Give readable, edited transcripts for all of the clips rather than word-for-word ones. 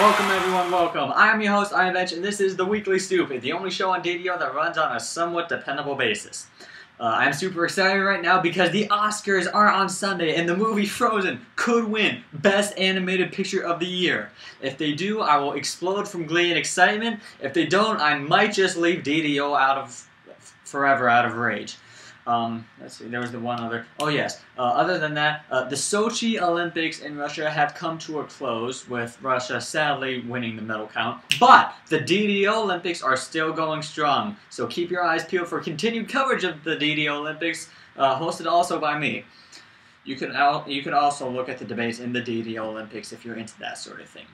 Welcome everyone, welcome. I am your host, IamVench, and this is The Weekly Stupid, the only show on DDO that runs on a somewhat dependable basis. I'm super excited right now because the Oscars are on Sunday and the movie Frozen could win Best Animated Picture of the Year. If they do, I will explode from glee and excitement. If they don't, I might just leave DDO forever out of rage. Let's see, there was the one other. Oh yes, other than that, the Sochi Olympics in Russia have come to a close, with Russia sadly winning the medal count. But the DDO Olympics are still going strong, so keep your eyes peeled for continued coverage of the DDO Olympics, hosted also by me. You can also look at the debates in the DDO Olympics if you're into that sort of thing.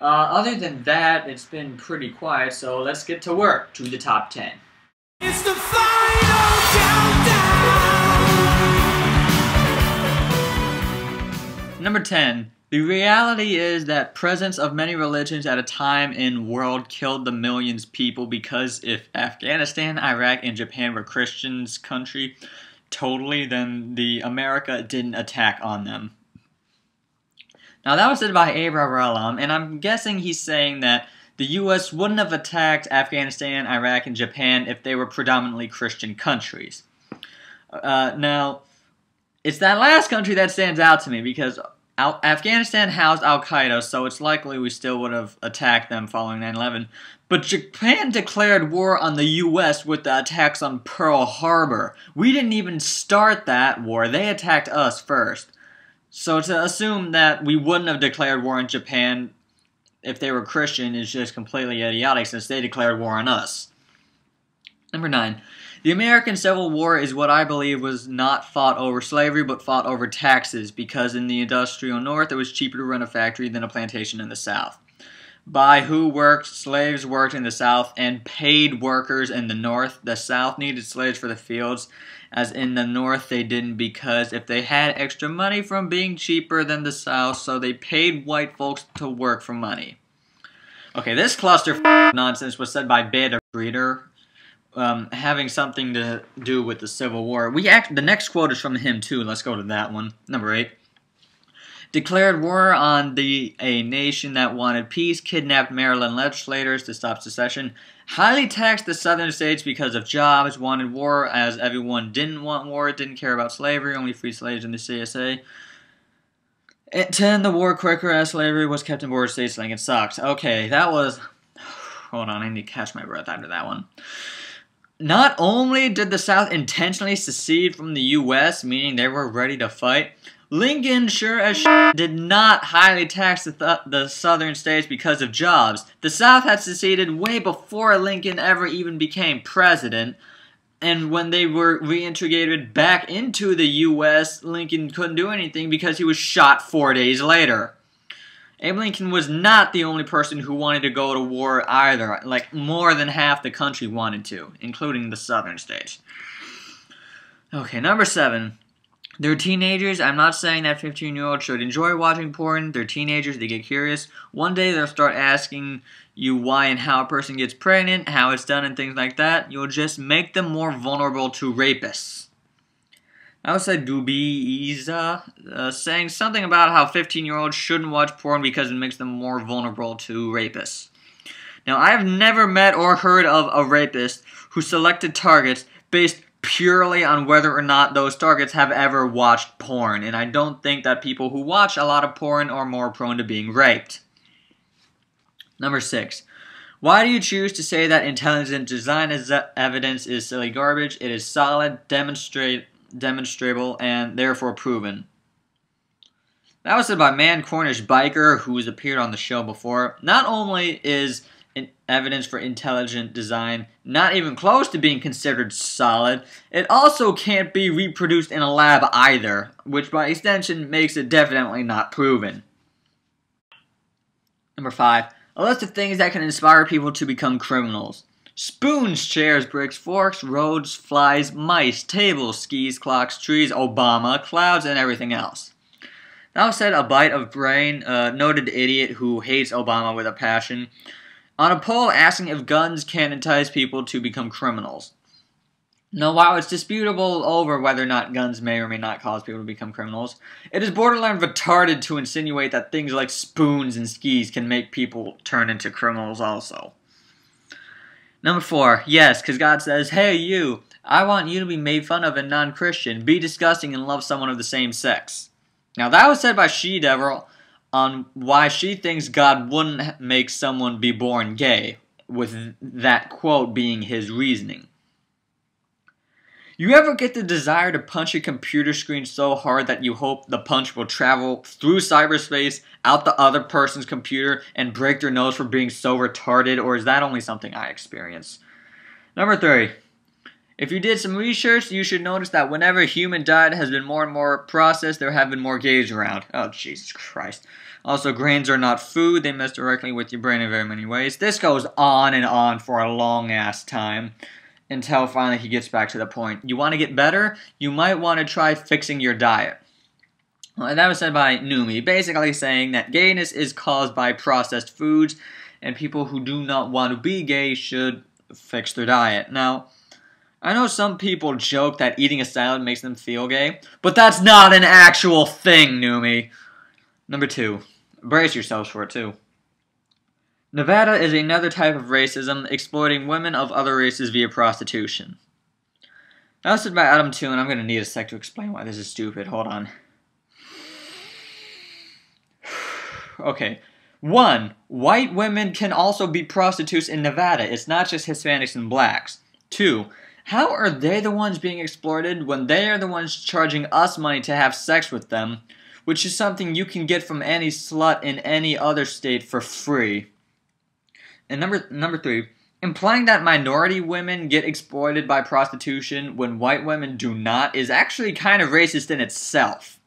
Other than that, it's been pretty quiet, so let's get to work, to the top 10. It's the final countdown. Number 10. The reality is that presence of many religions at a time in world killed the millions people, because if Afghanistan, Iraq, and Japan were Christians' country totally, then the America didn't attack on them. Now that was said by Abraham, and I'm guessing he's saying that the U.S. wouldn't have attacked Afghanistan, Iraq, and Japan if they were predominantly Christian countries. Now, it's that last country that stands out to me, because Afghanistan housed Al-Qaeda, so it's likely we still would have attacked them following 9/11. But Japan declared war on the U.S. with the attacks on Pearl Harbor. We didn't even start that war. They attacked us first. So to assume that we wouldn't have declared war on Japan if they were Christian is just completely idiotic, since they declared war on us. Number 9. The American Civil War is what I believe was not fought over slavery, but fought over taxes, because in the industrial North it was cheaper to run a factory than a plantation in the South. By who worked? Slaves worked in the South and paid workers in the North. The South needed slaves for the fields, as in the North they didn't, because if they had extra money from being cheaper than the South, so they paid white folks to work for money. Okay, this cluster nonsense was said by Beta Breeder, having something to do with the Civil War. The next quote is from him too. Let's go to that one. Number 8. Declared war on a nation that wanted peace, kidnapped Maryland legislators to stop secession, highly taxed the southern states because of jobs, wanted war as everyone didn't want war, didn't care about slavery, only freed slaves in the CSA. 10. The war quicker as slavery was kept in border states. Lincoln sucks. Okay, that was... Hold on, I need to catch my breath after that one. Not only did the South intentionally secede from the U.S., meaning they were ready to fight, Lincoln sure as shit did not highly tax the southern states because of jobs. The South had seceded way before Lincoln ever even became president, and when they were reintegrated back into the U.S., Lincoln couldn't do anything because he was shot 4 days later. Abe Lincoln was not the only person who wanted to go to war either. Like, more than half the country wanted to, including the southern states. Okay, number 7. They're teenagers. I'm not saying that 15-year-olds should enjoy watching porn. They're teenagers. They get curious. One day they'll start asking you why and how a person gets pregnant, how it's done, and things like that. You'll just make them more vulnerable to rapists. I would say Dubiza, saying something about how 15-year-olds shouldn't watch porn because it makes them more vulnerable to rapists. Now, I have never met or heard of a rapist who selected targets based purely on whether or not those targets have ever watched porn, and I don't think that people who watch a lot of porn are more prone to being raped. Number 6. Why do you choose to say that intelligent design evidence is silly garbage? It is solid, demonstrable, and therefore proven. That was said by Man Cornish Biker, who's appeared on the show before. Not only is evidence for intelligent design not even close to being considered solid, it also can't be reproduced in a lab either, which by extension makes it definitely not proven. Number 5. A list of things that can inspire people to become criminals. Spoons, chairs, bricks, forks, roads, flies, mice, tables, skis, clocks, trees, Obama, clouds, and everything else. That said, a bite of brain, a noted idiot who hates Obama with a passion, on a poll asking if guns can entice people to become criminals. Now, while it's disputable over whether or not guns may or may not cause people to become criminals, it is borderline retarded to insinuate that things like spoons and skis can make people turn into criminals also. Number 4, yes, because God says, hey you, I want you to be made fun of and non-Christian, be disgusting and love someone of the same sex. Now that was said by She-Devil on why she thinks God wouldn't make someone be born gay, with that quote being his reasoning. You ever get the desire to punch a computer screen so hard that you hope the punch will travel through cyberspace, out the other person's computer, and break their nose for being so retarded, or is that only something I experience? Number 3. If you did some research, you should notice that whenever human diet has been more and more processed, there have been more gays around. Oh, Jesus Christ. Also, grains are not food. They mess directly with your brain in very many ways. This goes on and on for a long-ass time, until finally he gets back to the point. You want to get better? You might want to try fixing your diet. Well, that was said by Numi, basically saying that gayness is caused by processed foods, and people who do not want to be gay should fix their diet. Now, I know some people joke that eating a salad makes them feel gay, but that's not an actual thing, Numi. Number 2. Brace yourselves for it, too. Nevada is another type of racism, exploiting women of other races via prostitution. That was said by Adam too, and I'm going to need a sec to explain why this is stupid. Hold on. Okay. 1. White women can also be prostitutes in Nevada. It's not just Hispanics and blacks. 2. How are they the ones being exploited when they are the ones charging us money to have sex with them, which is something you can get from any slut in any other state for free? And number 3, implying that minority women get exploited by prostitution when white women do not is actually kind of racist in itself.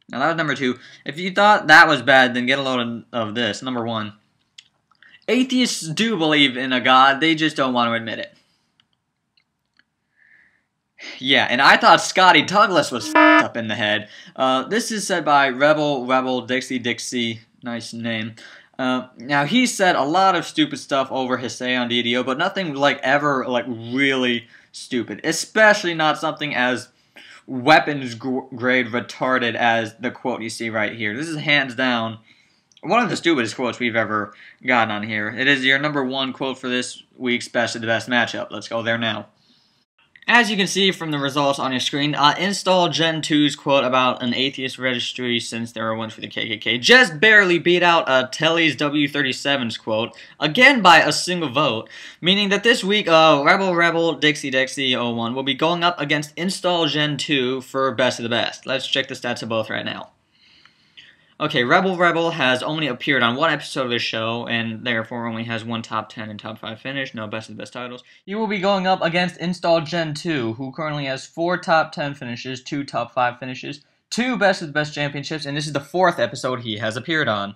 Now that was number 2. If you thought that was bad, then get a load of this. Number 1. Atheists do believe in a God, they just don't want to admit it. Yeah, and I thought Scotty Douglas was f***ed up in the head. This is said by Rebel Dixie, nice name. Now he said a lot of stupid stuff over his say on DDO, but nothing ever really stupid. Especially not something as weapons grade retarded as the quote you see right here. This is hands down one of the stupidest quotes we've ever gotten on here. It is your number 1 quote for this week's Best of the Best matchup. Let's go there now. As you can see from the results on your screen, Install Gen 2's quote about an atheist registry since there are ones for the KKK just barely beat out Telly's W37's quote, again by a single vote, meaning that this week Rebel Dixie 01 will be going up against Install Gen 2 for Best of the Best. Let's check the stats of both right now. Okay, Rebel has only appeared on 1 episode of this show, and therefore only has 1 top 10 and top 5 finish, no Best of the Best titles. You will be going up against Install Gen 2, who currently has 4 top 10 finishes, 2 top 5 finishes, 2 Best of the Best championships, and this is the 4th episode he has appeared on.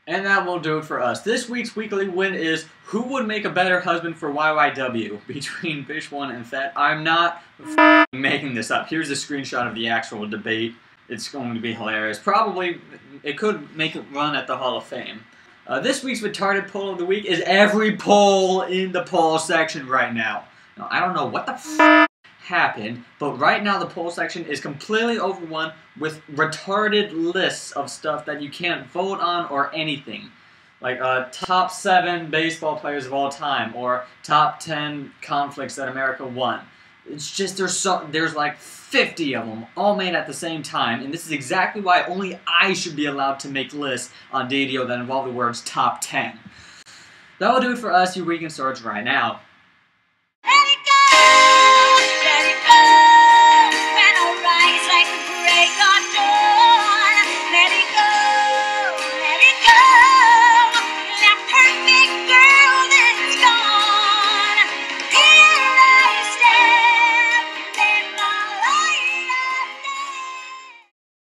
And that will do it for us. This week's weekly win is who would make a better husband for YYW between Fish 1 and Fett. I'm not making this up. Here's a screenshot of the actual debate. It's going to be hilarious. Probably, it could make it run at the Hall of Fame. This week's retarded poll of the week is every poll in the poll section right now. Now, I don't know what the f happened, but right now the poll section is completely overrun with retarded lists of stuff that you can't vote on or anything. Like top 7 baseball players of all time, or top 10 conflicts that America won. It's just there's like 50 of them, all made at the same time, and this is exactly why only I should be allowed to make lists on DDO that involve the words top 10. That will do it for us, your weekend search right now.